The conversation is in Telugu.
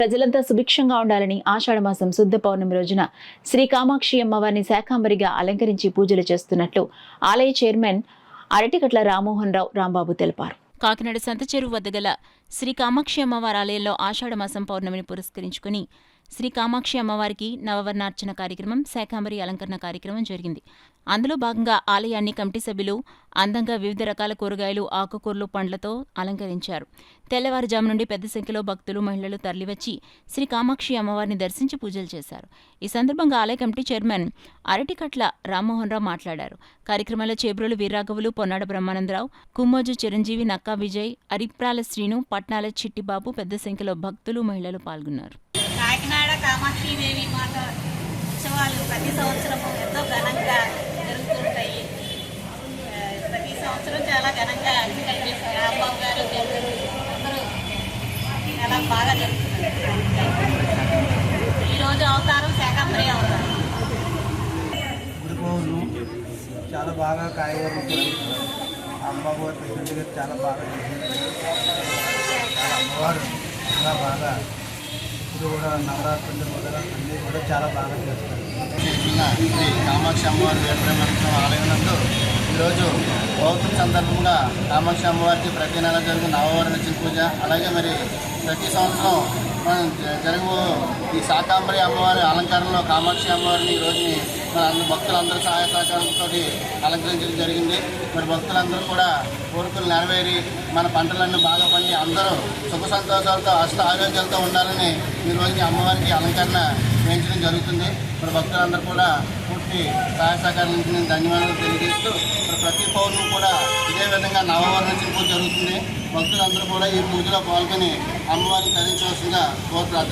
ప్రజలంతా సుభిక్షంగా ఉండాలని ఆషాఢమాసం శుద్ధ పౌర్ణమి రోజున శ్రీ కామాక్షి అమ్మవారిని శాకాంబరిగా అలంకరించి పూజలు చేస్తున్నట్లు ఆలయ చైర్మన్ అరటికట్ల రామ్మోహన్ రావు రాంబాబు తెలిపారు. కాకినాడ సంత చెరువు వద్ద గల శ్రీ కామాక్షి అమ్మవారి ఆలయంలో ఆషాఢమాసం పౌర్ణమిని పురస్కరించుకుని శ్రీ కామాక్షి అమ్మవారికి నవవర్ణార్చన కార్యక్రమం, శాకాంబరి అలంకరణ కార్యక్రమం జరిగింది. అందులో భాగంగా ఆలయాన్ని కమిటీ సభ్యులు అందంగా వివిధ రకాల కూరగాయలు, ఆకుకూరలు, పండ్లతో అలంకరించారు. తెల్లవారుజాము నుండి పెద్ద సంఖ్యలో భక్తులు, మహిళలు తరలివచ్చి శ్రీ కామాక్షి అమ్మవారిని దర్శించి పూజలు చేశారు. ఈ సందర్భంగా ఆలయ కమిటీ చైర్మన్ అరటికట్ల రామ్మోహన్ రావు మాట్లాడారు. కార్యక్రమంలో చేబ్రోలు వీర్రాఘవులు, పొన్నాడ బ్రహ్మానందరావు, కుమ్మోజు చిరంజీవి, నక్కా విజయ్, అరిప్రాల శ్రీను, పట్నాల చిట్టిబాబు పెద్ద సంఖ్యలో భక్తులు, మహిళలు పాల్గొన్నారు. కాకినాడ కామాక్షిదేవి మాత ఉత్సవాలు ప్రతి సంవత్సరము ఎంతో ఘనంగా జరుగుతుంటాయి. ప్రతి సంవత్సరం చాలా ఘనంగా రాంబాబు గారు అందరూ చాలా బాగా జరుగుతున్నారు. ఈరోజు అవతారం శాకాంబరి అవతారం. చాలా బాగా కాయగూరలు అమ్మవారు ప్రజెంట్గా చాలా బాగా అమ్మవారు చాలా బాగా ఇప్పుడు కూడా నవరాత్రులు మొదలు అన్నీ కూడా చాలా బాగా చేస్తారు. శ్రీ కామాక్షి అమ్మవారి వీరబ్రహ్మేశ్వర ఆలయం నందు ఈరోజు పౌర్ణమి సందర్భంగా కామాక్షి అమ్మవారికి ప్రతి నెల జరుగు నవవర్ణ పూజ, అలాగే మరి ప్రతి సంవత్సరం మనం జరుగు ఈ శాకాంబరి అమ్మవారి అలంకరణలో కామాక్షి అమ్మవారిని ఈరోజుని మన భక్తులందరూ సహాయ సహకారంతో అలంకరించడం జరిగింది. మరి భక్తులందరూ కూడా కోరికలు నెరవేరి మన పంటలన్నీ బాగా పండి అందరూ సుఖ సంతోషాలతో అష్ట ఆరోగ్యాలతో ఉండాలని ఈరోజు అమ్మవారికి అలంకరణ వేయించడం జరుగుతుంది. మరి భక్తులందరూ కూడా పూర్తి సహాయ సహకారం నుంచి నేను ధన్యవాదాలు తెలియజేస్తూ మరి ప్రతి పౌర్ణమి కూడా ఇదే విధంగా నవవర్ణ పూజ జరుగుతుంది. భక్తులందరూ కూడా ఈ పూజలో పాల్గొని అమ్మవారిని తరించవలసిందిగా కోరుతున్నాను.